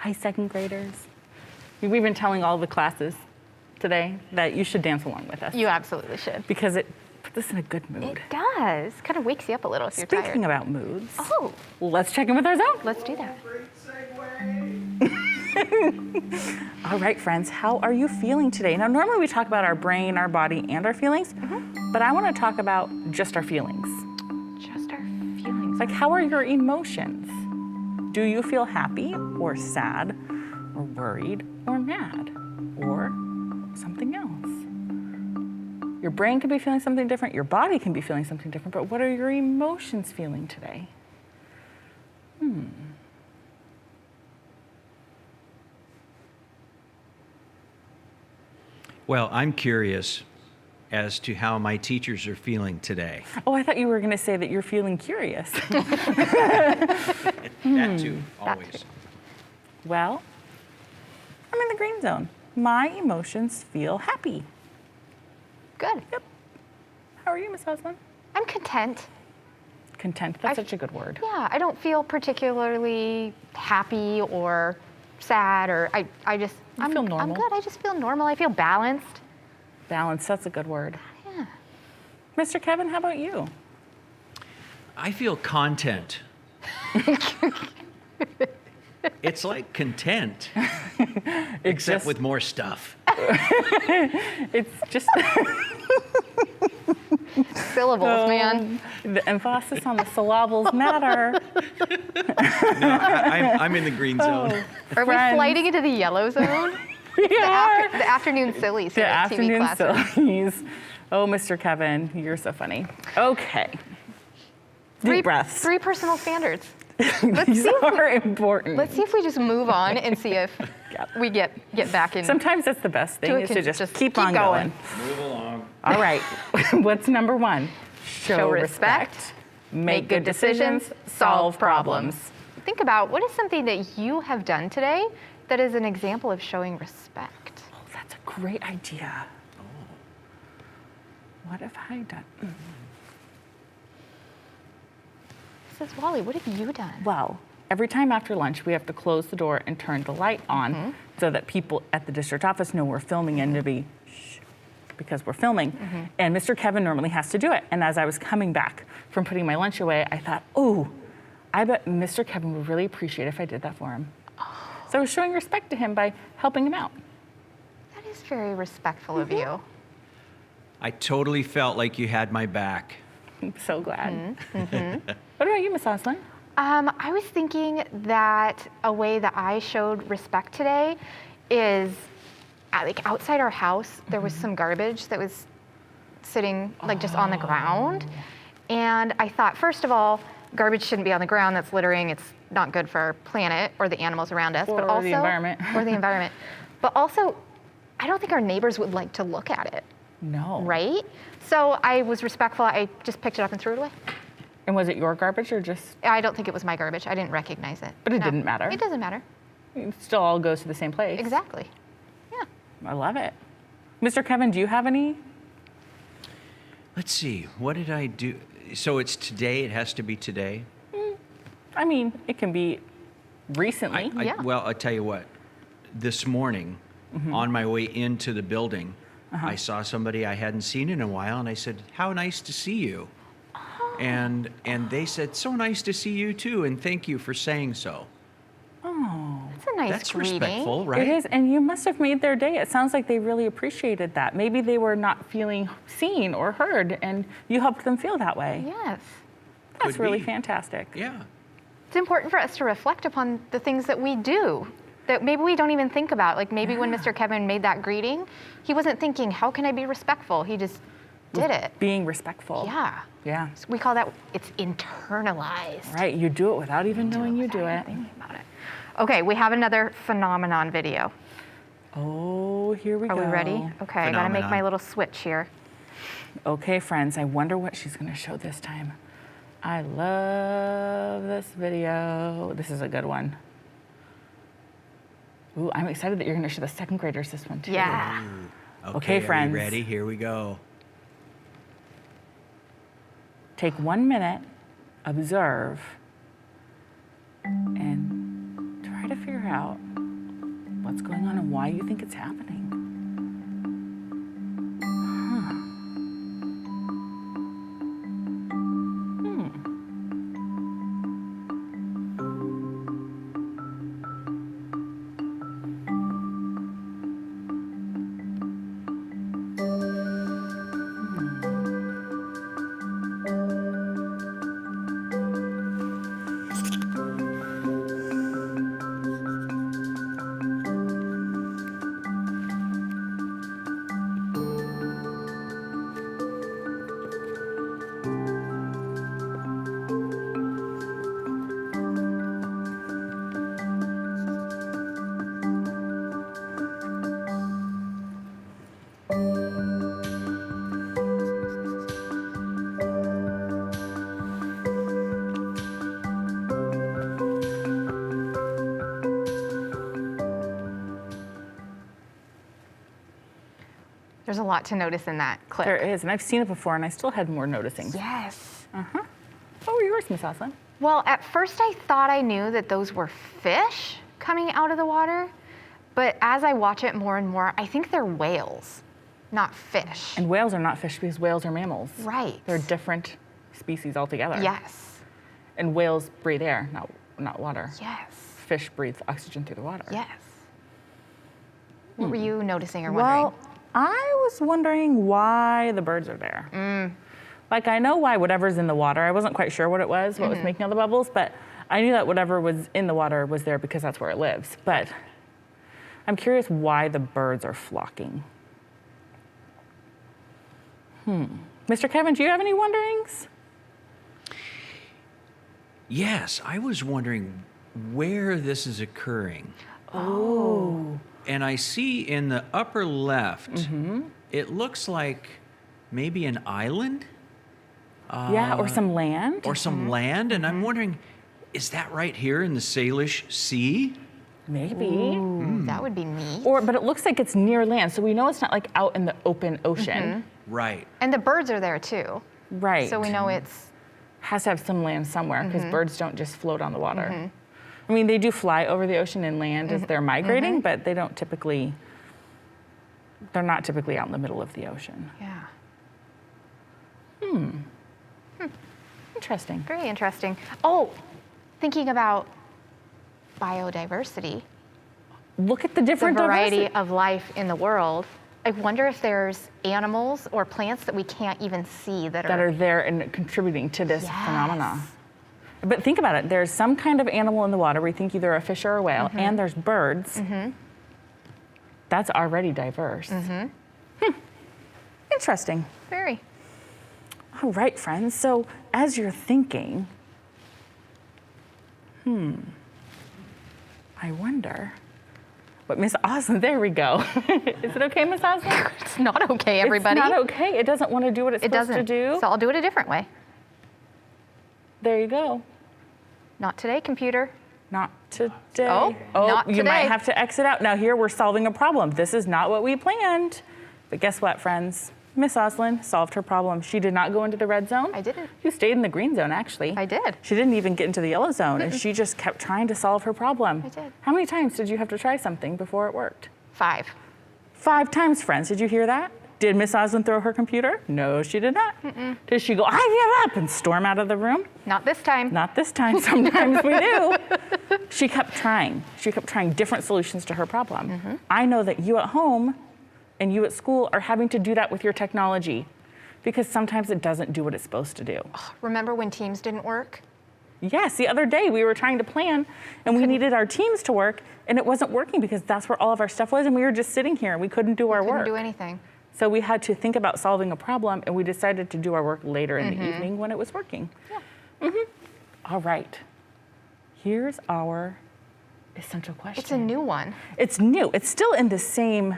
Hi, second graders. We've been telling all the classes today that you should dance along with us. You absolutely should. Because it puts us in a good mood. It does. Kind of wakes you up a little if you're tired. Speaking about moods, Oh, let's check in with our zone. let's do that. All right, friends, how are you feeling today? Now, normally we talk about our brain, our body, and our feelings, but I want to talk about just our feelings. Just our feelings. Like, how are your emotions? Do you feel happy or sad or worried or mad or something else? Your brain can be feeling something different, your body can be feeling something different, but what are your emotions feeling today? Well, I'm curious as to how my teachers are feeling today. Oh, I thought you were going to say that you're feeling curious. That too, always. Well, I'm in the green zone. My emotions feel happy. Good. Yep. How are you, Miss Oslin? I'm content. Content, that's such a good word. Yeah, I don't feel particularly happy or sad or I just You feel normal? I'm good. I just feel normal. I feel balanced. Balance, that's a good word. Yeah. Mr. Kevin, how about you? I feel content. It's like content, except with more stuff. It's just Syllables, man. the emphasis on the syllables matter. No, I'm in the green zone. Are we Friends. sliding into the yellow zone? Yeah. The afternoon sillies. The here at TV afternoon classroom. sillies. Oh, Mr. Kevin, you're so funny. Okay. Deep breaths. Three personal standards. These are important. Let's see if we just move on and see if Yep. we get back in. Sometimes that's the best thing, is to just keep on going. Move along. All right. What's number one? Show respect, make good decisions, solve problems. Think about what is something that you have done today that is an example of showing respect. Oh, that's a great idea. What have I done? Says Wally, what have you done? Well, every time after lunch, we have to close the door and turn the light on so that people at the district office know we're filming and to be shh, because we're filming. And Mr. Kevin normally has to do it. And as I was coming back from putting my lunch away, I thought, oh, I bet Mr. Kevin would really appreciate if I did that for him. So I was showing respect to him by helping him out. That is very respectful of you. I totally felt like you had my back. I'm so glad. What about you, Miss Oslin? I was thinking that a way that I showed respect today is like outside our house, there was some garbage that was sitting like just on the ground. And I thought, first of all, garbage shouldn't be on the ground. That's littering. It's not good for our planet or the animals around us. Or but also, the environment. Or the environment. But also, I don't think our neighbors would like to look at it, No. right? So I was respectful. I just picked it up and threw it away. And was it your garbage or just, I don't think it was my garbage. I didn't recognize it. but it No. didn't matter? It doesn't matter. It still all goes to the same place. Exactly. Yeah. I love it. Mr. Kevin, do you have any? Let's see, what did I do? So it's today, it has to be today? I mean, it can be recently. Yeah. Well, I'll tell you what. This morning, on my way into the building, I saw somebody I hadn't seen in a while, and I said, "How nice to see you." And they said, "So nice to see you too, and thank you for saying so." Oh, That's a nice That's greeting. respectful, right? it is. And you must have made their day. It sounds like they really appreciated that. Maybe they were not feeling seen or heard, and you helped them feel that way. Yes. That's Could really be. fantastic. Yeah. It's important for us to reflect upon the things that we do that maybe we don't even think about. Like maybe when Mr. Kevin made that greeting, he wasn't thinking, how can I be respectful? He just did it. Being respectful. Yeah. Yeah. So we call that, it's internalized. Right. You do it without even knowing you do it. Thinking about it. Okay, we have another phenomenon video. Oh, here we Are go. we ready? Okay, I gotta make Phenomenon. my little switch here. Okay, friends, I wonder what she's going to show this time. I love this video. This is a good one. Ooh, I'm excited that you're going to show the second graders this one too. Yeah. Okay, are friends. you ready? Here we go. Take 1 minute, observe, and try to figure out what's going on and why you think it's happening. There's a lot to notice in that clip. There is, and I've seen it before, and I still had more noticing. Yes. What were yours, Miss Oslin? Well, at first I thought I knew that those were fish coming out of the water, but as I watch it more and more, I think they're whales, not fish. And whales are not fish because whales are mammals. Right. They're different species altogether. Yes. And whales breathe air, not water. Yes. Fish breathe oxygen through the water. Yes. What were you noticing or wondering? Well, I was wondering why the birds are there. Like, I know why whatever's in the water. I wasn't quite sure what it was, what was making all the bubbles, but I knew that whatever was in the water was there because that's where it lives. But I'm curious why the birds are flocking. Mr. Kevin, do you have any wonderings? Yes, I was wondering where this is occurring. Oh. And I see in the upper left, it looks like maybe an island. Yeah, or some land. Or some land. And I'm wondering, is that right here in the Salish Sea? Maybe. Ooh, that would be neat. But it looks like it's near land, so we know it's not like out in the open ocean. Right. And the birds are there too. Right. So we know it's has to have some land somewhere because birds don't just float on the water. I mean, they do fly over the ocean and land as they're migrating, but they don't typically, they're not typically out in the middle of the ocean. yeah. Interesting. Very interesting. Oh, thinking about biodiversity, Look at the the different variety diversity. of life in the world. I wonder if there's animals or plants that we can't even see that That are there and contributing to this Yes. phenomena. But think about it. There's some kind of animal in the water. We think either a fish or a whale, and there's birds. That's already diverse. Interesting. very. All right, friends. So as you're thinking, I wonder. But Miss Oslin, there we go. Is it okay, Miss Oslin? It's not okay, everybody. It's not okay. It doesn't want to do what it's It supposed doesn't. to do. So I'll do it a different way. There you go. Not today, computer. Not today. Oh, not you might today. have to exit out. Now here we're solving a problem. This is not what we planned. But guess what, friends? Miss Oslin solved her problem. She did not go into the red zone. I didn't. You stayed in the green zone, actually. I did. She didn't even get into the yellow zone, and she just kept trying to solve her problem. I did. How many times did you have to try something before it worked? 5. 5 times, friends. Did you hear that? Did Miss Oslin throw her computer? No, she did not. Did she go, I give up, and storm out of the room? Not this time. Not this time. Sometimes we do. She kept trying. She kept trying different solutions to her problem. I know that you at home and you at school are having to do that with your technology because sometimes it doesn't do what it's supposed to do. Remember when Teams didn't work? Yes, the other day we were trying to plan and we needed our teams to work and it wasn't working because that's where all of our stuff was and we were just sitting here and we couldn't do our Couldn't work. do anything. So we had to think about solving a problem and we decided to do our work later in the evening when it was working. All right. Here's our essential question. It's a new one. It's new. It's still in the same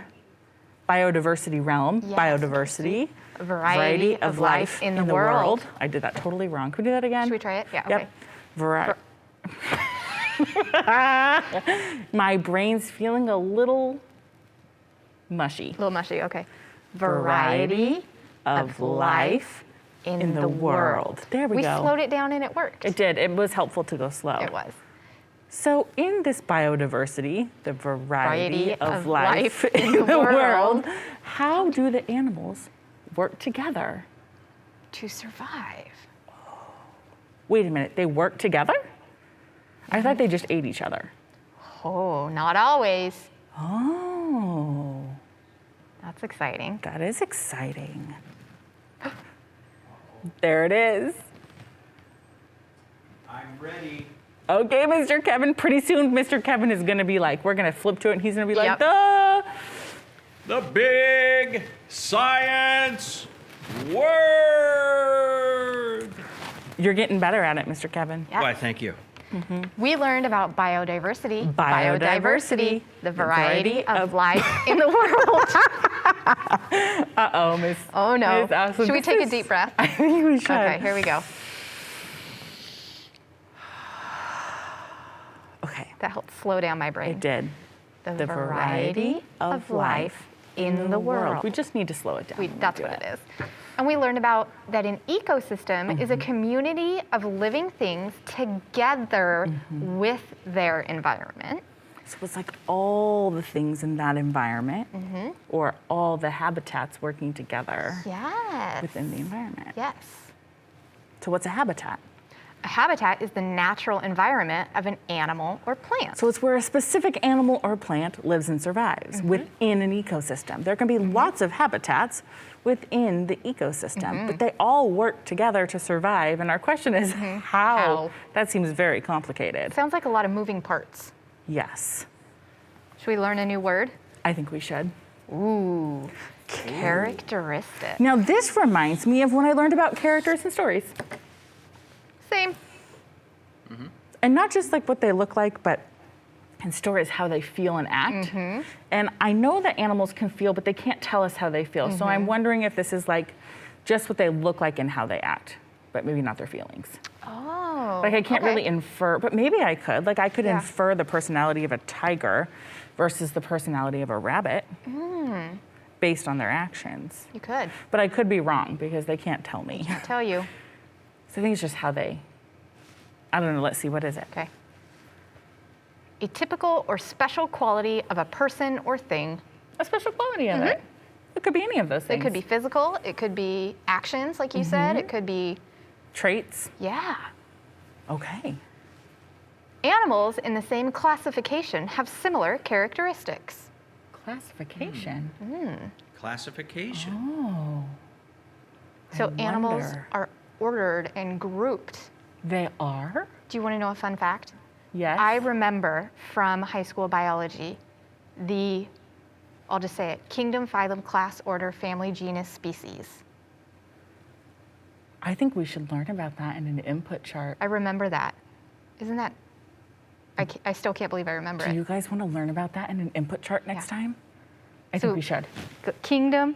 biodiversity realm. Yes. Biodiversity. Variety of life in the world. I did that totally wrong. Can we do that again? Should we try it? Yeah, Yep. okay. My brain's feeling a little mushy. A little mushy, okay. Variety of life in the world. There we go. We slowed it down and it worked. It did. It was helpful to go slow. It was. So in this biodiversity, the variety of life in in the the world, world, how do the animals work together? To survive. Wait a minute, they work together? I thought they just ate each other. Oh, not always. Oh, That's exciting. that is exciting. There it is. I'm ready. Okay, Mr. Kevin. Pretty soon, Mr. Kevin is going to be like, we're going to flip to it, and he's going to be like, Yep. duh. The big science word. You're getting better at it, Mr. Kevin. Yeah. Why, thank you. We learned about biodiversity. Biodiversity, the variety of life in the world. Uh-oh, Miss. Oh no. Miss Allison, Should we this take a is- deep breath? I think we should. Okay, here we go. Okay, That helped slow down my brain. it did. The variety of life in the world. We just need to slow it down. when we That's do what it is. And we learned about that an ecosystem is a community of living things together with their environment. So it's like all the things in that environment, or all the habitats working together Yes. within the environment. Yes. So what's a habitat? A habitat is the natural environment of an animal or plant. So it's where a specific animal or plant lives and survives within an ecosystem. There can be lots of habitats within the ecosystem, but they all work together to survive. And our question is how? How? That seems very complicated. Sounds like a lot of moving parts. Yes, Should we learn a new word? I think we should. Ooh. Characteristic. Now this reminds me of when I learned about characters and stories. Same. And not just like what they look like, but in stories, how they feel and act. And I know that animals can feel, but they can't tell us how they feel. So I'm wondering if this is like just what they look like and how they act, but maybe not their feelings. Oh. Like I can't okay. really infer, but maybe I could. Like I could Yeah. infer the personality of a tiger versus the personality of a rabbit based on their actions. You could. But I could be wrong because they can't tell me. I'll tell you. So I think it's just how they, I don't know, let's see, what is it? Okay. A typical or special quality of a person or thing. A special quality of it. It could be any of those It things. could be physical, it could be actions, like you said, it could be, traits. yeah. Okay. Animals in the same classification have similar characteristics. Classification. Classification. Oh. So animals wonder. are ordered and grouped. They are? Do you want to know a fun fact? Yes. I remember from high school biology I'll just say it, kingdom, phylum, class, order, family, genus, species. I think we should learn about that in an input chart. I remember that. Isn't that, I still can't believe I remember Do it. you guys want to learn about that in an input chart next time? I So- think we should. Kingdom,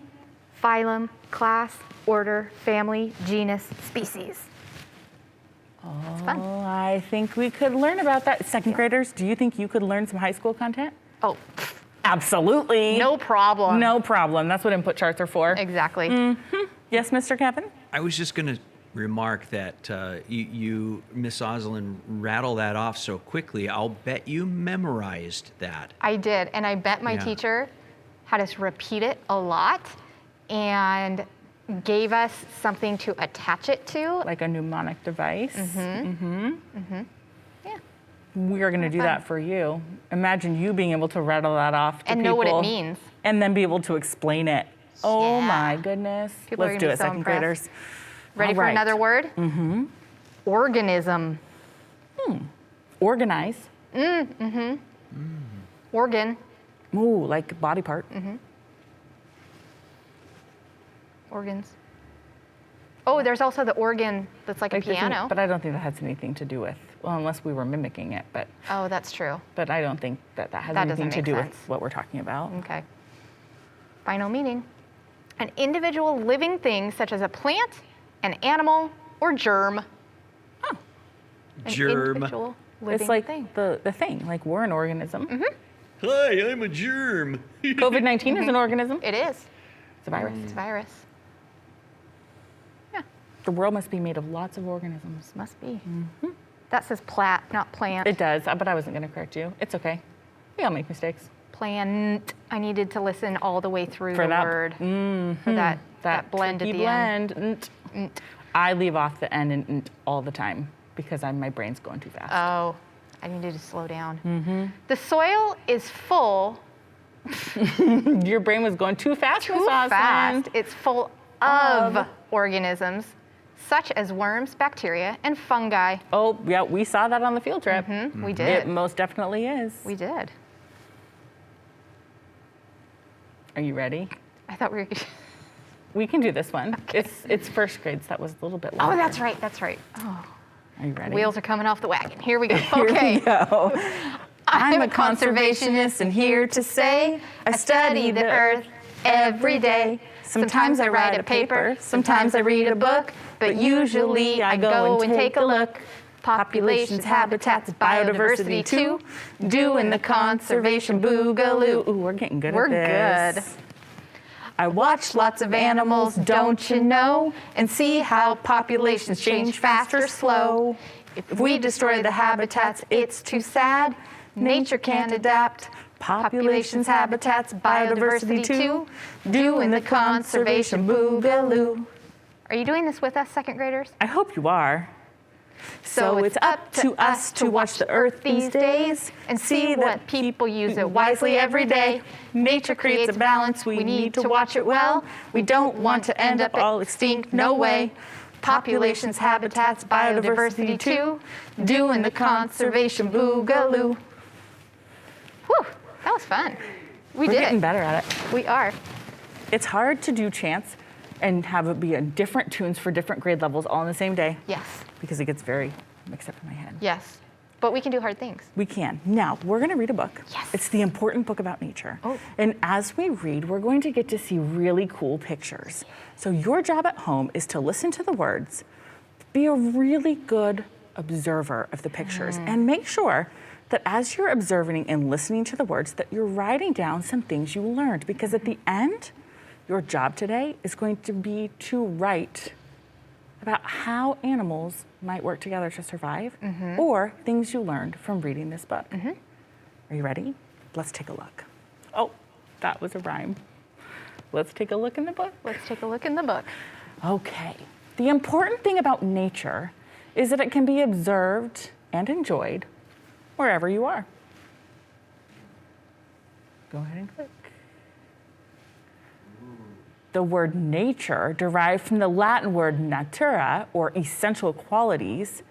phylum, class, order, family, genus, species. It's fun. Oh, I think we could learn about that. Second graders, do you think you could learn some high school content? Oh, Absolutely. no problem. No problem. That's what input charts are for. Exactly. Yes, Mr. Kevin? I was just going to remark that you, Miss Oslin, rattle that off so quickly. I'll bet you memorized that. I did, and I bet my Yeah. teacher had us repeat it a lot and gave us something to attach it to. Like a mnemonic device. Yeah. We are going to do fun. that for you. Imagine you being able to rattle that off to And people. know what it means. And then be able to explain it. Oh Yeah. my goodness. People are Let's gonna do be it, so second impressed. graders. Ready All for right. another word? Mm-hmm. Organism. Organize. Organ. Ooh, like body part. Organs. Oh, there's also the organ that's like a Like the thing- piano. but I don't think that has anything to do with, well, unless we were mimicking it, but Oh, that's true. I don't think that has That anything doesn't to make do sense. with what we're talking about. Okay. Final meaning. An individual living thing such as a plant, an animal, or germ. An Germ. individual living It's like thing. the thing, like we're an organism. Hi, I'm a germ. COVID-19 is an organism. It is. It's a virus. It's a virus. Yeah, The world must be made of lots of organisms. must be. That says plat, not plant. It does, but I wasn't going to correct you. It's okay. We all make mistakes. Plant. I needed to listen all the way through For the that- word. For that blend at tricky the end. blend. I leave off the end and all the time because my brain's going too fast. Oh, I needed to slow down. The soil is full. Your brain was going too fast, Miss Too Osmond. fast. It's full of organisms such as worms, bacteria, and fungi. Oh, yeah, we saw that on the field trip. We It did. most definitely is. We did. Are you ready? I thought we were. We can do this one. It's first grade, so that was a little bit longer. Oh, that's right. That's right. Oh, Are you ready? wheels are coming off the wagon. Here we go. Here Okay. we go. I'm a conservationist and here to say I study the earth every day. Sometimes I write a paper, sometimes I read a book, but usually I go and take a look. Populations, habitats, biodiversity too. Doing the conservation boogaloo. Ooh, we're getting good We're at this. I watch lots of animals, don't you know? And see how populations change fast or slow. If we destroy the habitats, it's too sad. Nature can't adapt. Populations, habitats, biodiversity too. Doing the conservation boogaloo. Are you doing this with us, second graders? I hope you are. So it's up to us to watch the earth these days and see that people use it wisely every day. Nature creates a balance, we need to watch it well. We don't want to end up all extinct, no way. Populations, habitats, biodiversity too. Doing the conservation boogaloo. Whew, that was fun. We're We did getting it. better at it. We are. It's hard to do chants and have it be different tunes for different grade levels all in the same day Yes. because it gets very mixed up in my head. Yes. But we can do hard things. We can. Now, we're going to read a book. Yes. It's the important book about nature. Oh. And as we read, we're going to get to see really cool pictures. So your job at home is to listen to the words, be a really good observer of the pictures, and make sure that as you're observing and listening to the words, that you're writing down some things you learned. Because at the end, your job today is going to be to write about how animals might work together to survive or things you learned from reading this book. Are you ready? Let's take a look. Oh, that was a rhyme. Let's take a look in the book. Let's take a look in the book. Okay. The important thing about nature is that it can be observed and enjoyed wherever you are. Go ahead and click. The word nature derived from the Latin word natura, or essential qualities,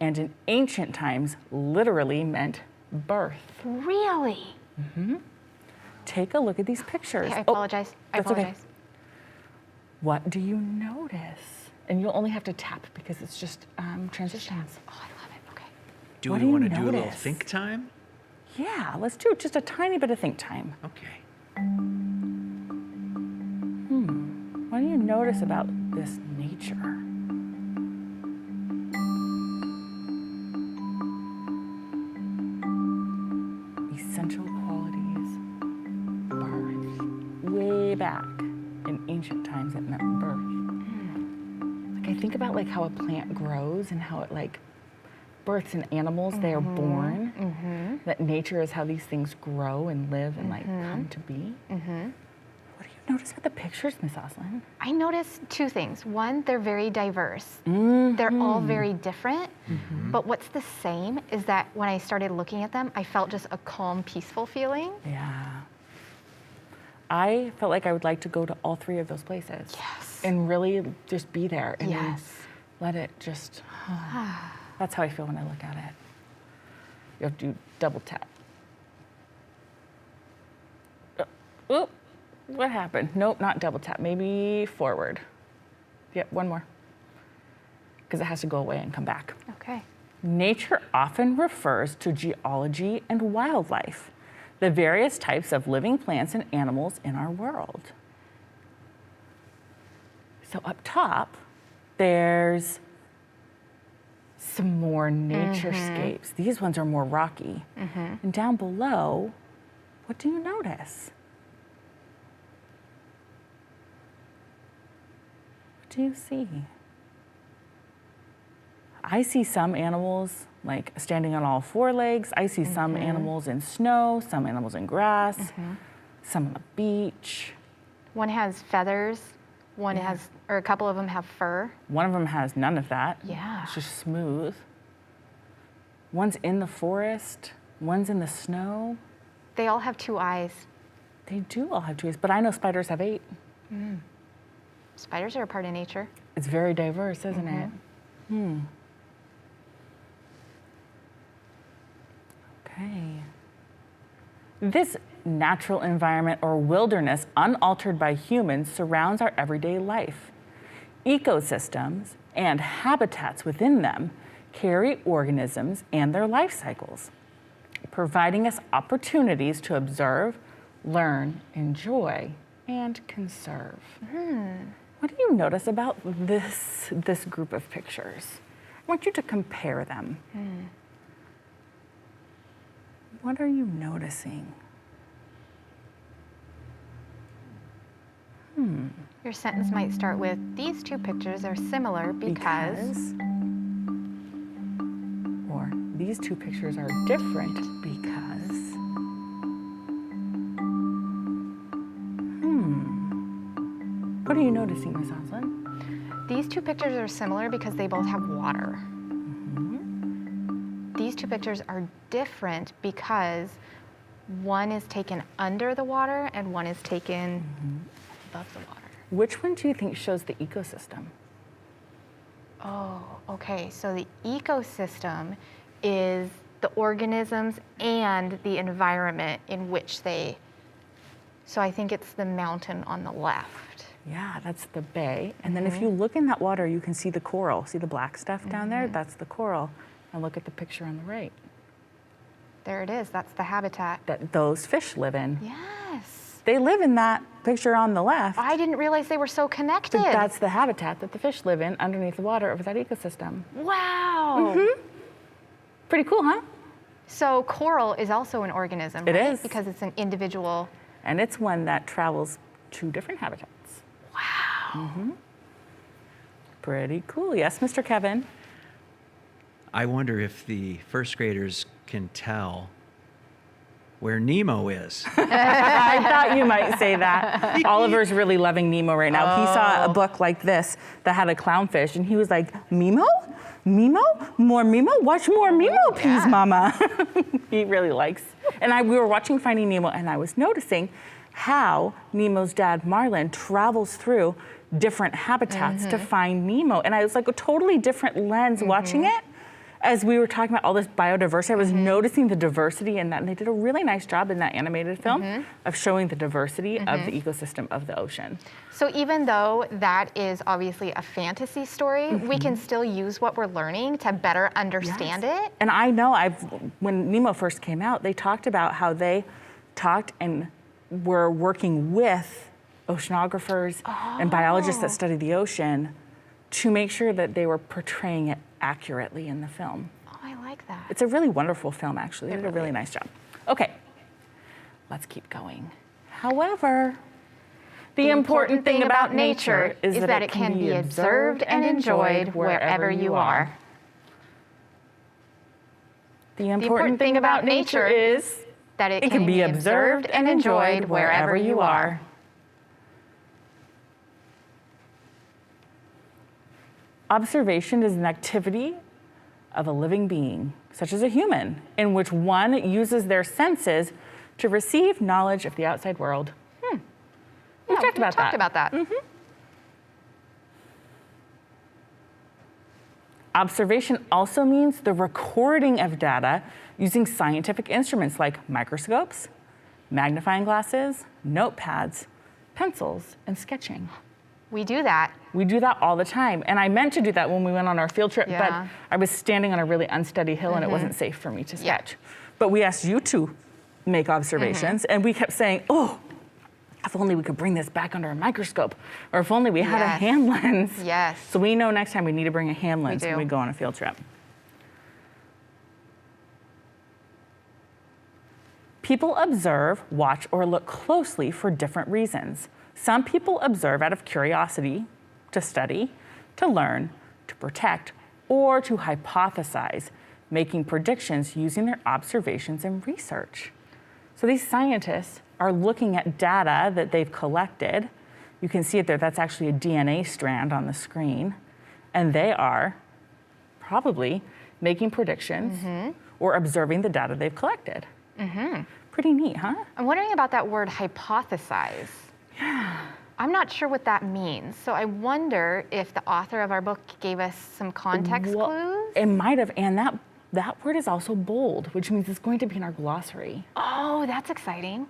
and in ancient times literally meant birth. Really? Take a look at these pictures. Okay, I Oh, apologize. I that's okay. apologize. What do you notice? And you'll only have to tap because it's just transitions. Oh, I love it. Okay. Do What we do you want to do a little notice? think time? Yeah, let's do just a tiny bit of think time. Okay. What do you notice about this nature? Essential qualities, birth. Way back in ancient times, it meant birth. Like I think about like how a plant grows and how it like births in animals. They are born. That nature is how these things grow and live and like come to be. What do you notice about the pictures, Miss Oslin? I noticed two things. One, they're very diverse. They're all very different. But what's the same is that when I started looking at them, I felt just a calm, peaceful feeling. Yeah. I felt like I would like to go to all three of those places. Yes. And really just be there and Yes. let it just, that's how I feel when I look at it. You have to do double tap. Oop, what happened? Nope, not double tap, maybe forward. Yep, one more. Because it has to go away and come back. Okay. Nature often refers to geology and wildlife, the various types of living plants and animals in our world. So up top, there's some more naturescapes. These ones are more rocky. And down below, what do you notice? What do you see? I see some animals like standing on all four legs. I see some animals in snow, some animals in grass, some on the beach. One has feathers, one has, or a couple of them have fur. One of them has none of that. Yeah. It's just smooth. One's in the forest, one's in the snow. They all have 2 eyes. They do all have 2 eyes, but I know spiders have 8. Spiders are a part of nature. It's very diverse, isn't it? Okay. This natural environment or wilderness, unaltered by humans, surrounds our everyday life. Ecosystems and habitats within them carry organisms and their life cycles, providing us opportunities to observe, learn, enjoy, and conserve. What do you notice about this group of pictures? I want you to compare them. What are you noticing? Your sentence might start with, these 2 pictures are similar because. Or these 2 pictures are different because. What are you noticing, Ms. Oslin? These 2 pictures are similar because they both have water. These 2 pictures are different because one is taken under the water and one is taken above the water. Which one do you think shows the ecosystem? Oh, okay. So the ecosystem is the organisms and the environment in which they. So I think it's the mountain on the left. Yeah, that's the bay. And then if you look in that water, you can see the coral. See the black stuff down there? That's the coral. And look at the picture on the right. There it is. That's the habitat. That those fish live in. Yes. They live in that picture on the left. I didn't realize they were so connected. But that's the habitat that the fish live in underneath the water of that ecosystem. Wow. Pretty cool, huh? So coral is also an organism, It right? is. Because it's an individual. And it's one that travels to different habitats. Wow. Pretty cool. Yes, Mr. Kevin? I wonder if the first graders can tell where Nemo is. I thought you might say that. Oliver's really loving Nemo right now. He saw a book like this that had a clownfish, and he was like, Mimo? Mimo? More Mimo? Watch more Mimo, please, Mama. He really likes. And we were watching Finding Nemo, and I was noticing how Nemo's dad, Marlin, travels through different habitats to find Nemo. And I was like a totally different lens watching it. As we were talking about all this biodiversity, I was noticing the diversity in that, and they did a really nice job in that animated film of showing the diversity of the ecosystem of the ocean. So even though that is obviously a fantasy story, we can still use what we're learning to better understand it. And I know when Nemo first came out, they talked about how they talked and were working with oceanographers and biologists that study the ocean to make sure that they were portraying it accurately in the film. Oh, I like that. It's a really wonderful film, actually. They did a really really nice job. Okay, let's keep going. However, the important thing about nature is that it can be observed and enjoyed wherever you are. The important thing about nature is that it can be observed and enjoyed wherever you are. Observation is an activity of a living being, such as a human, in which one uses their senses to receive knowledge of the outside world. We talked about that. Observation also means the recording of data using scientific instruments like microscopes, magnifying glasses, notepads, pencils, and sketching. We do that. We do that all the time. And I meant to do that when we went on our field trip, Yeah. but I was standing on a really unsteady hill and it wasn't safe for me to sketch. But we asked you to make observations and we kept saying, oh, if only we could bring this back under a microscope, or if only we had a hand lens. Yes. So we know next time we need to bring a hand lens when we go on a field trip. People observe, watch, or look closely for different reasons. Some people observe out of curiosity, to study, to learn, to protect, or to hypothesize, making predictions using their observations and research. So these scientists are looking at data that they've collected. You can see it there, that's actually a DNA strand on the screen. And they are probably making predictions or observing the data they've collected. Pretty neat, huh? I'm wondering about that word hypothesize. I'm not sure what that means. So I wonder if the author of our book gave us some context clues. It might have, and that word is also bold, which means it's going to be in our glossary. Oh, that's exciting.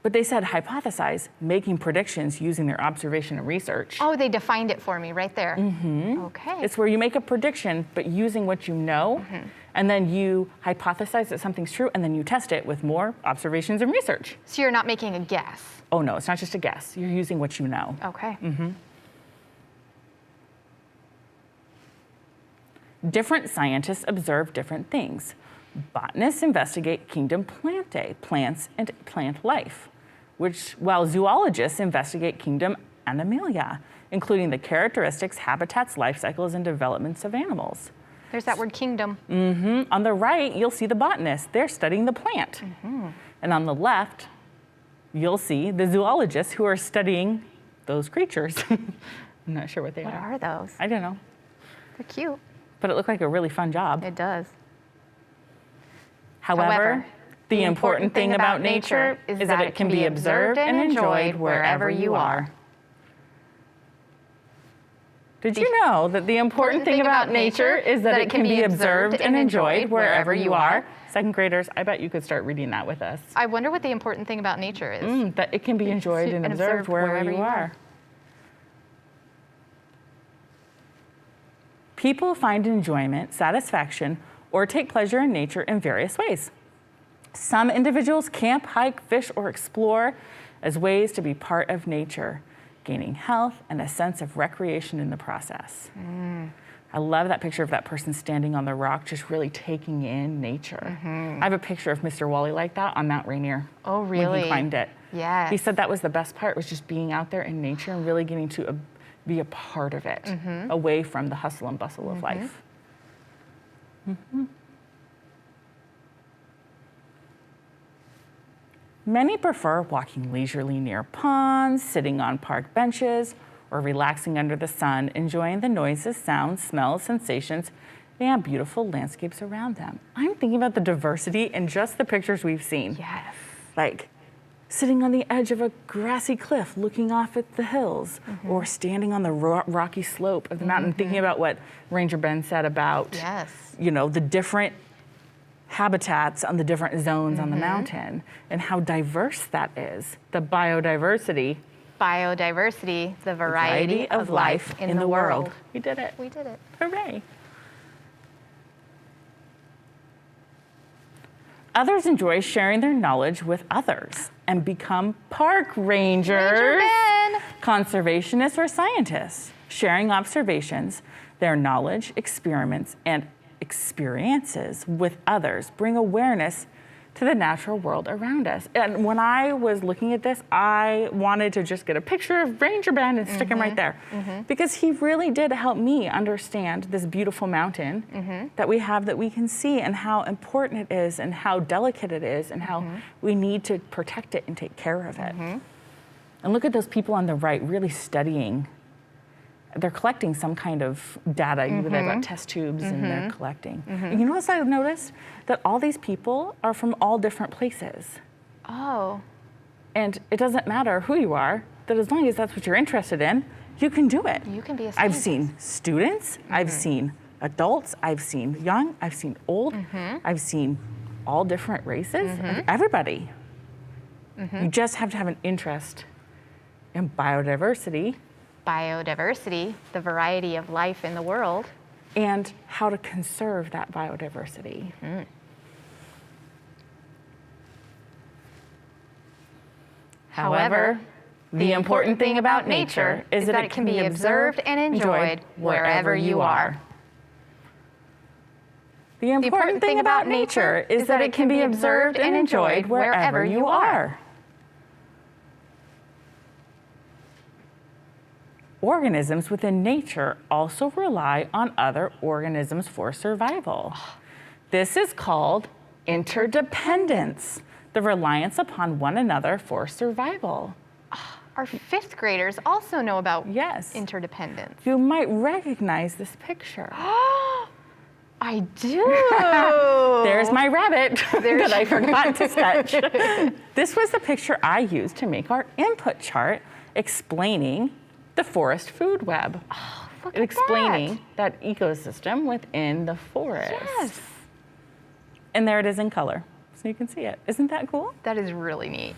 But they said hypothesize, making predictions using their observation and research. Oh, they defined it for me right there. Okay. It's where you make a prediction, but using what you know, and then you hypothesize that something's true, and then you test it with more observations and research. So you're not making a guess. Oh no, it's not just a guess. You're using what you know. Okay. Different scientists observe different things. Botanists investigate kingdom Plantae, plants and plant life, while zoologists investigate kingdom Animalia, including the characteristics, habitats, life cycles, and developments of animals. There's that word kingdom. On the right, you'll see the botanists. They're studying the plant. And on the left, you'll see the zoologists who are studying those creatures. I'm not sure what they What are. are those? I don't know. They're cute. But it looked like a really fun job. It does. However, the important thing about nature is that it can be observed and enjoyed wherever you are. Did you know that the important thing about nature is that it can be observed and enjoyed wherever you are? Second graders, I bet you could start reading that with us. I wonder what the important thing about nature is. That it can be enjoyed and observed wherever you are. People find enjoyment, satisfaction, or take pleasure in nature in various ways. Some individuals camp, hike, fish, or explore as ways to be part of nature, gaining health and a sense of recreation in the process. I love that picture of that person standing on the rock, just really taking in nature. I have a picture of Mr. Wally like that on Mount Rainier. Oh, When really? he climbed it. Yes. He said that was the best part, was just being out there in nature and really getting to be a part of it, away from the hustle and bustle of life. Many prefer walking leisurely near ponds, sitting on park benches, or relaxing under the sun, enjoying the noises, sounds, smells, sensations, and beautiful landscapes around them. I'm thinking about the diversity in just the pictures we've seen. Yes. Like sitting on the edge of a grassy cliff looking off at the hills, or standing on the rocky slope of the mountain, thinking about what Ranger Ben said about Yes. the different habitats on the different zones on the mountain and how diverse that is. The biodiversity. Biodiversity, the variety of life in the world. We did it. We did it. Hooray. Others enjoy sharing their knowledge with others and become park rangers, Ranger Ben. conservationists, or scientists, sharing observations, their knowledge, experiments, and experiences with others bring awareness to the natural world around us. And when I was looking at this, I wanted to just get a picture of Ranger Ben and stick him right there, because he really did help me understand this beautiful mountain that we have, that we can see, and how important it is, and how delicate it is, and how we need to protect it and take care of it. And look at those people on the right really studying. They're collecting some kind of data. They've got test tubes and they're collecting. And you know what I've noticed? That all these people are from all different places. Oh. And it doesn't matter who you are, that as long as that's what you're interested in, you can do it. You can be a I've scientist. seen students, I've seen adults, I've seen young, I've seen old, I've seen all different races, everybody. You just have to have an interest in biodiversity. Biodiversity, the variety of life in the world. And how to conserve that biodiversity. However, the important thing about nature is that it can be observed and enjoyed wherever you are. The important thing about nature is that it can be observed and enjoyed wherever you are. organisms within nature also rely on other organisms for survival. This is called interdependence, the reliance upon one another for survival. Our 5th graders also know about Yes. interdependence. You might recognize this picture. I do. There's my rabbit that I forgot to sketch. This was the picture I used to make our input chart explaining the forest food web. Look at Explaining that ecosystem within the forest. Yes. And there it is in color, so you can see it. Isn't that cool? That is really neat.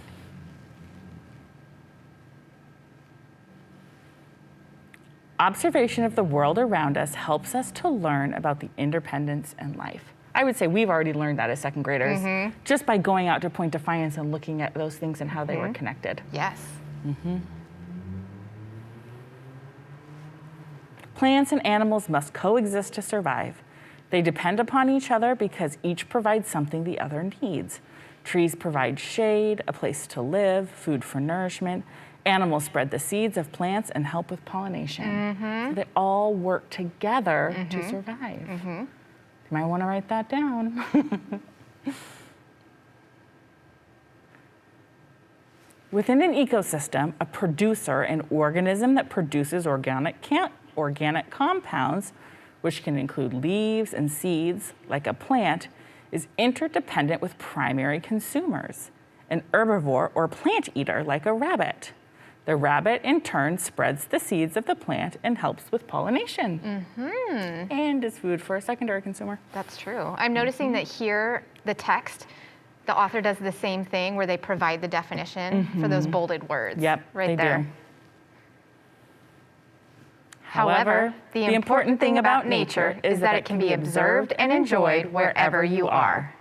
Observation of the world around us helps us to learn about the interdependence in life. I would say we've already learned that as 2nd graders, just by going out to Point Defiance and looking at those things and how they were connected. Yes. Plants and animals must coexist to survive. They depend upon each other because each provides something the other needs. Trees provide shade, a place to live, food for nourishment. Animals spread the seeds of plants and help with pollination. So they all work together to survive. You might want to write that down. Within an ecosystem, a producer, an organism that produces organic compounds, which can include leaves and seeds, like a plant, is interdependent with primary consumers, an herbivore or plant eater, like a rabbit. The rabbit, in turn, spreads the seeds of the plant and helps with pollination. And is food for a secondary consumer. That's true. I'm noticing that here, the text, the author does the same thing where they provide the definition for those bolded words. Yep, right they there. do. However, the important thing about nature is that it can be observed and enjoyed wherever you are.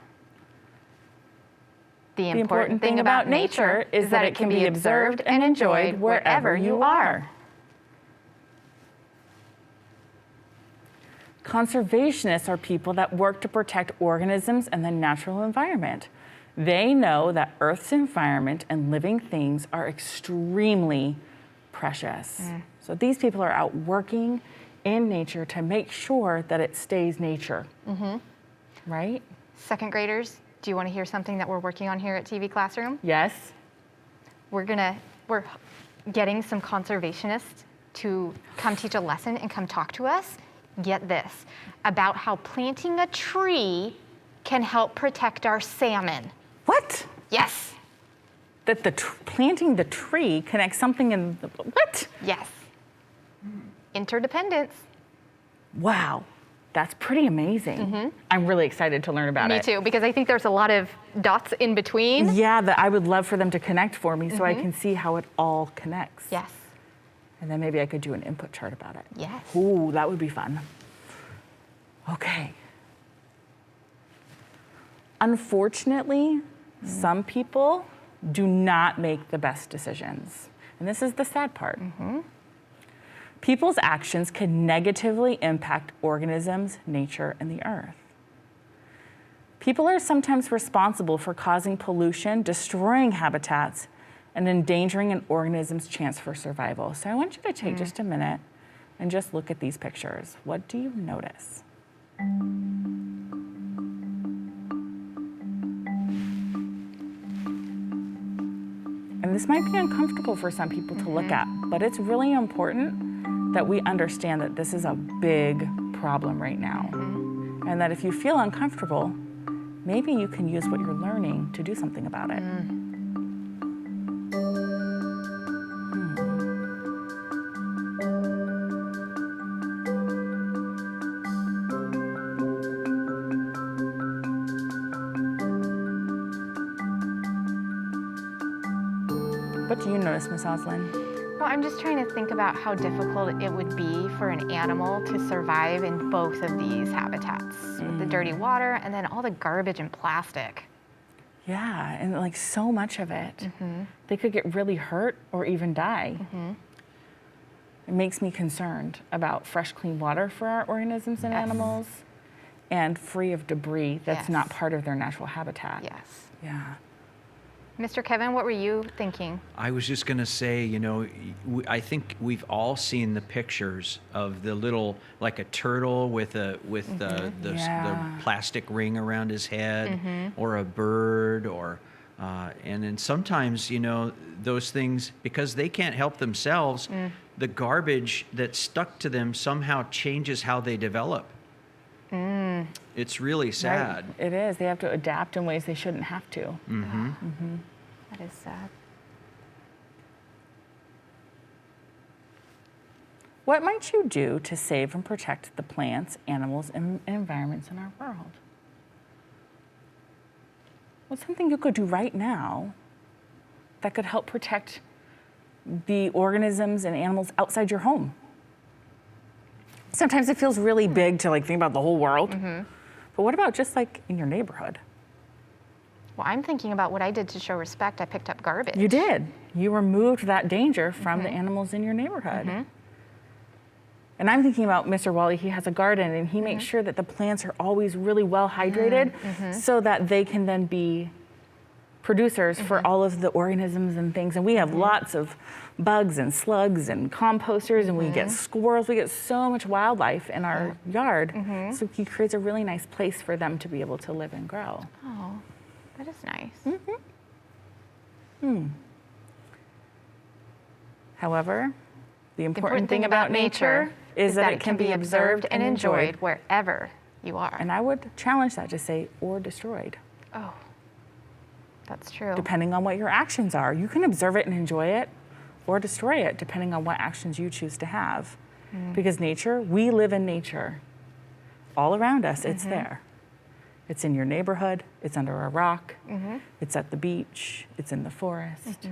The important thing about nature is that it can be observed and enjoyed wherever you are. Conservationists are people that work to protect organisms and the natural environment. They know that Earth's environment and living things are extremely precious. So these people are out working in nature to make sure that it stays nature. Right? 2nd graders, do you want to hear something that we're working on here at TV Classroom? Yes. We're getting some conservationists to come teach a lesson and come talk to us, get this, about how planting a tree can help protect our salmon. What? Yes. That planting the tree connects something in the, what? Yes. Interdependence. Wow. That's pretty amazing. I'm really excited to learn about Me it. too, because I think there's a lot of dots in between. Yeah, that I would love for them to connect for me so I can see how it all connects. Yes. And then maybe I could do an input chart about it. Yes. Ooh, that would be fun. Okay. Unfortunately, some people do not make the best decisions. And this is the sad part. People's actions can negatively impact organisms, nature, and the earth. People are sometimes responsible for causing pollution, destroying habitats, and endangering an organism's chance for survival. So I want you to take just a minute and just look at these pictures. What do you notice? And this might be uncomfortable for some people to look at, but it's really important that we understand that this is a big problem right now. And that if you feel uncomfortable, maybe you can use what you're learning to do something about it. What do you notice, Miss Oslin? Well, I'm just trying to think about how difficult it would be for an animal to survive in both of these habitats. With the dirty water and then all the garbage and plastic. Yeah, and like so much of it. They could get really hurt or even die. It makes me concerned about fresh, clean water for our organisms and animals and free of debris that's not part of their natural habitat. Yes. Yeah. Mr. Kevin, what were you thinking? I was just going to say, you know, I think we've all seen the pictures of the little, like a turtle with the plastic ring around his head, or a bird, or and then sometimes, you know, those things, because they can't help themselves, the garbage that's stuck to them somehow changes how they develop. It's really sad. Right. It is. They have to adapt in ways they shouldn't have to. That is sad. What might you do to save and protect the plants, animals, and environments in our world? What's something you could do right now that could help protect the organisms and animals outside your home? Sometimes it feels really big to like think about the whole world. But what about just like in your neighborhood? Well, I'm thinking about what I did to show respect. I picked up garbage. You did. You removed that danger from the animals in your neighborhood. And I'm thinking about Mr. Wally. He has a garden, and he makes sure that the plants are always really well hydrated so that they can then be producers for all of the organisms and things. And we have lots of bugs and slugs and composters, and we get squirrels. We get so much wildlife in our yard. So he creates a really nice place for them to be able to live and grow. Oh, that is nice. However, the important thing about nature is that it can be observed and enjoyed wherever you are. And I would challenge that to say, or destroyed. Oh, that's true. Depending on what your actions are. You can observe it and enjoy it, or destroy it, depending on what actions you choose to have. Because nature, we live in nature. All around us, it's there. It's in your neighborhood, it's under a rock, it's at the beach, it's in the forest.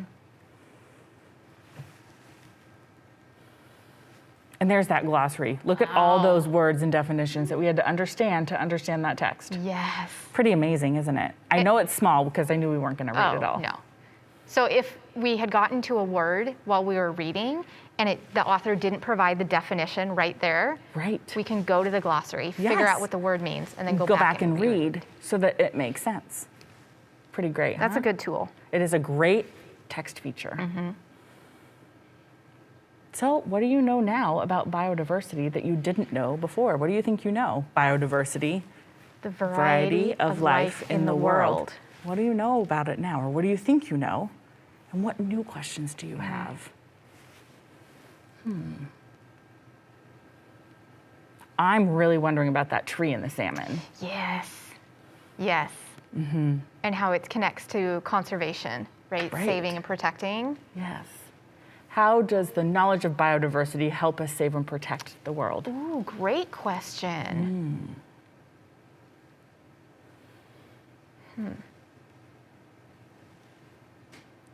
And there's that glossary. Look at all those words and definitions that we had to understand that text. Yes. Pretty amazing, isn't it? I know it's small because I knew we weren't going to read it all. No. So if we had gotten to a word while we were reading and the author didn't provide the definition right there, we can go to the glossary, figure out what the word means, and then go back and read so that it makes sense. Pretty great, That's a good tool. It is a great text feature. So what do you know now about biodiversity that you didn't know before? What do you think you know? Biodiversity, the variety of life in the world. What do you know about it now? Or what do you think you know? And what new questions do you have? I'm really wondering about that tree and the salmon. Yes. And how it connects to conservation, right? Saving and protecting. Yes. How does the knowledge of biodiversity help us save and protect the world? Ooh, great question.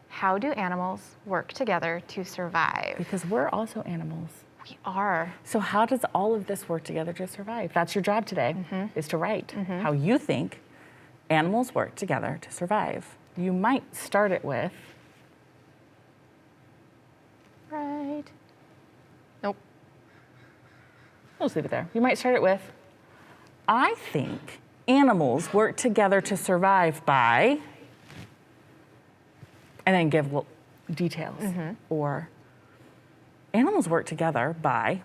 How do animals work together to survive? Because we're also animals. We are. So how does all of this work together to survive? That's your job today, is to write how you think animals work together to survive. You might start it with... Nope. We'll just leave it there. You might start it with, I think animals work together to survive by, and then give details. Or animals work together by,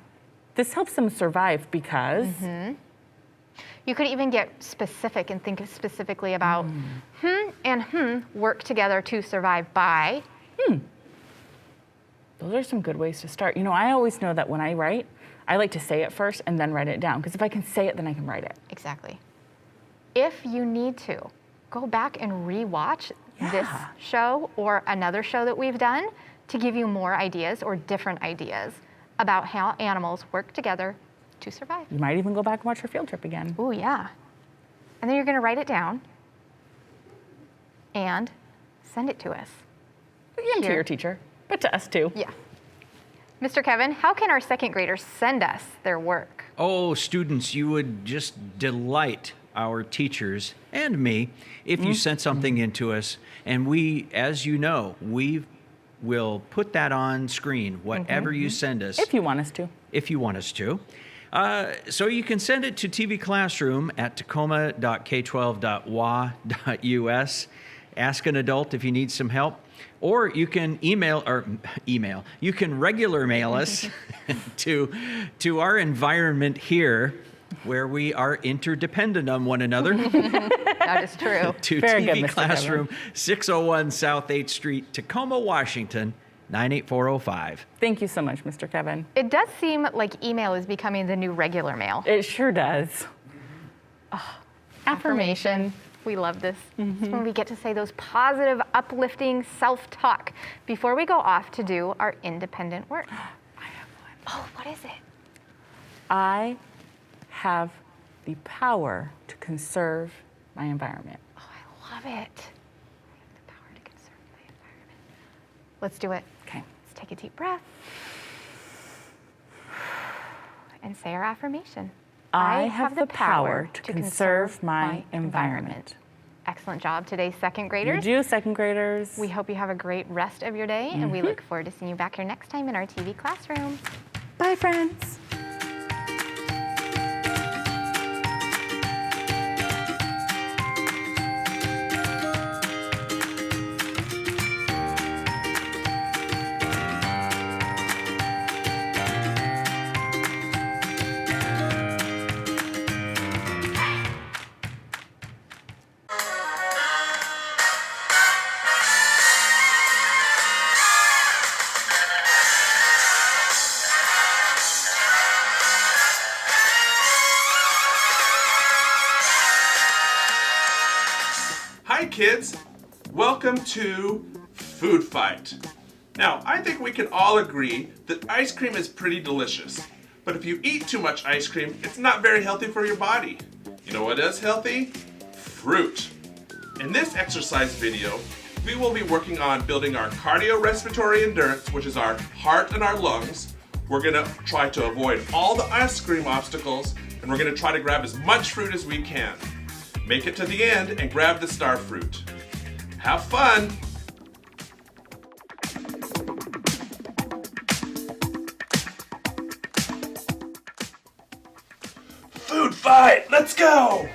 this helps them survive because. You could even get specific and think specifically about work together to survive by. Those are some good ways to start. You know, I always know that when I write, I like to say it first and then write it down. Because if I can say it, then I can write it. Exactly. If you need to, go back and re-watch this show or another show that we've done to give you more ideas or different ideas about how animals work together to survive. You might even go back and watch your field trip again. Oh, yeah. And then you're going to write it down and send it to us. And to your teacher. But to us too. Yeah. Mr. Kevin, how can our second graders send us their work? Oh, students, you would just delight our teachers and me if you sent something in to us. And we, as you know, we will put that on screen, whatever you send us. If you want us to. If you want us to. So you can send it to TV Classroom at tacoma.k12.wa.us. Ask an adult if you need some help. Or you can you can regular mail us to our environment here, where we are interdependent on one another. That is true. To Very TV good, Mr. Classroom, 601 South 8th Street, Tacoma, Washington, 98405. Thank you so much, Mr. Kevin. It does seem like email is becoming the new regular mail. It sure does. Affirmation. We love this. It's when we get to say those positive, uplifting self-talk before we go off to do our independent work. I have one. Oh, what is it? I have the power to conserve my environment. Oh, I love it. I have the power to conserve my environment. Let's do it. Okay. Let's take a deep breath and say our affirmation. I have the power to conserve my environment. Excellent job today, second You graders. do, second graders. We hope you have a great rest of your day, and we look forward to seeing you back here next time in our TV classroom. Bye, friends. Hi kids, welcome to Food Fight. Now, I think we can all agree that ice cream is pretty delicious, but if you eat too much ice cream, it's not very healthy for your body. You know what is healthy? Fruit. In this exercise video, we will be working on building our cardiorespiratory endurance, which is our heart and our lungs. We're gonna try to avoid all the ice cream obstacles, and we're gonna try to grab as much fruit as we can. Make it to the end and grab the star fruit. Have fun! Food fight! Let's go!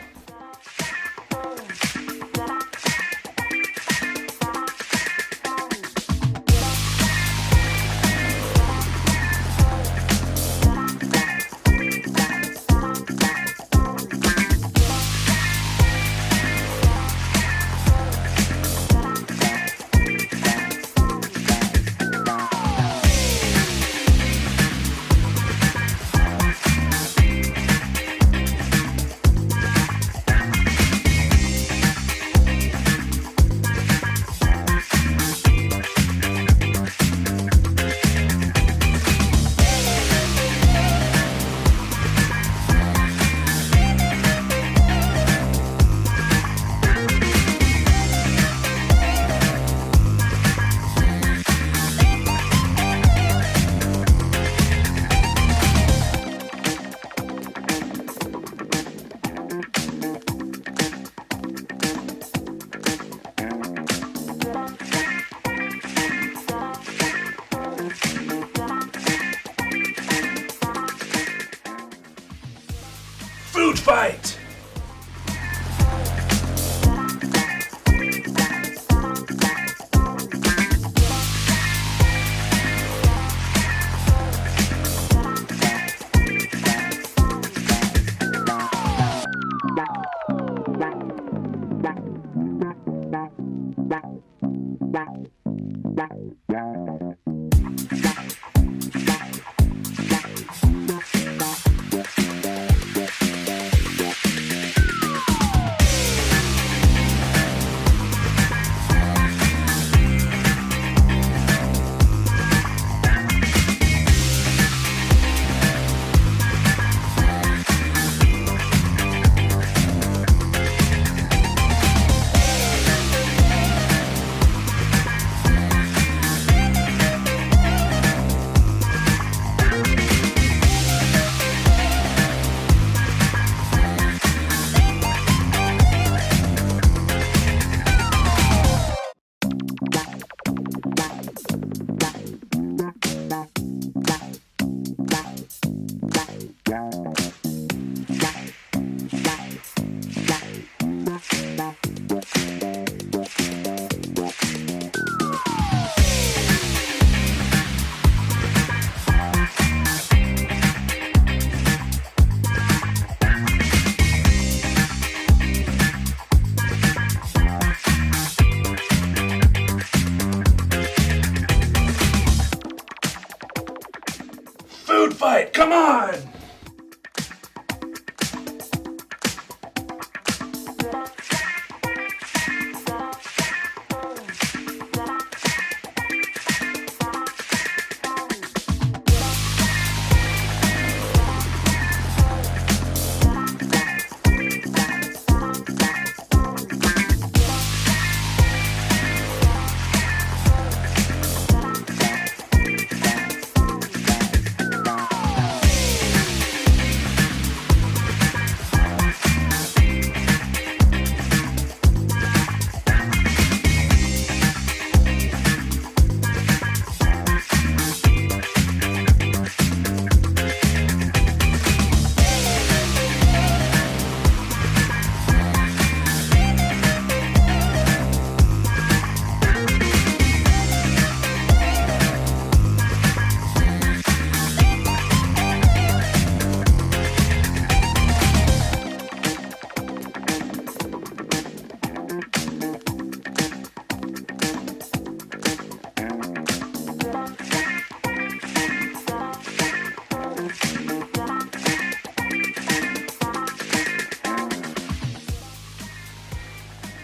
right, come on!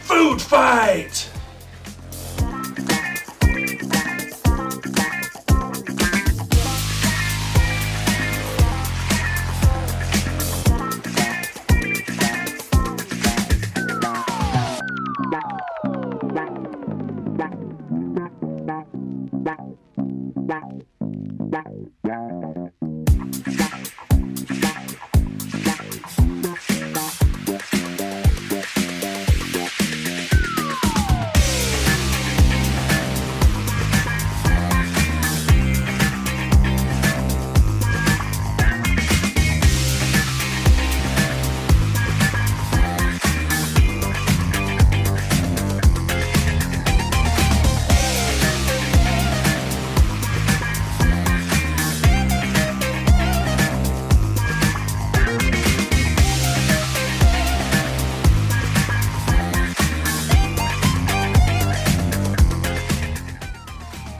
Food fight!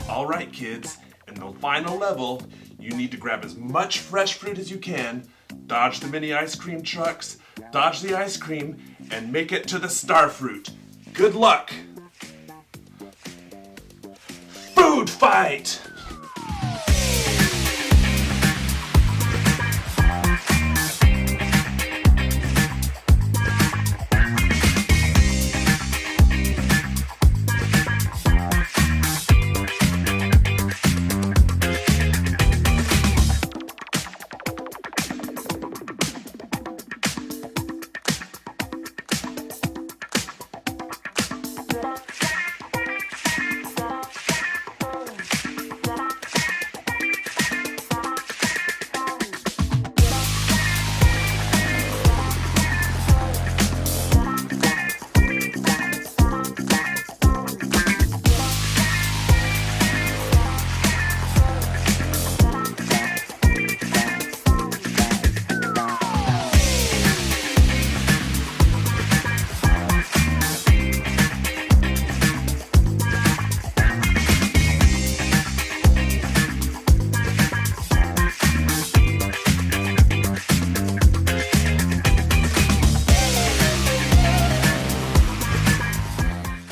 All right, kids, in the final level, you need to grab as much fresh fruit as you can, dodge the mini ice cream trucks, dodge the ice cream, and make it to the star fruit. Good luck! Food fight!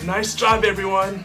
Nice job, everyone.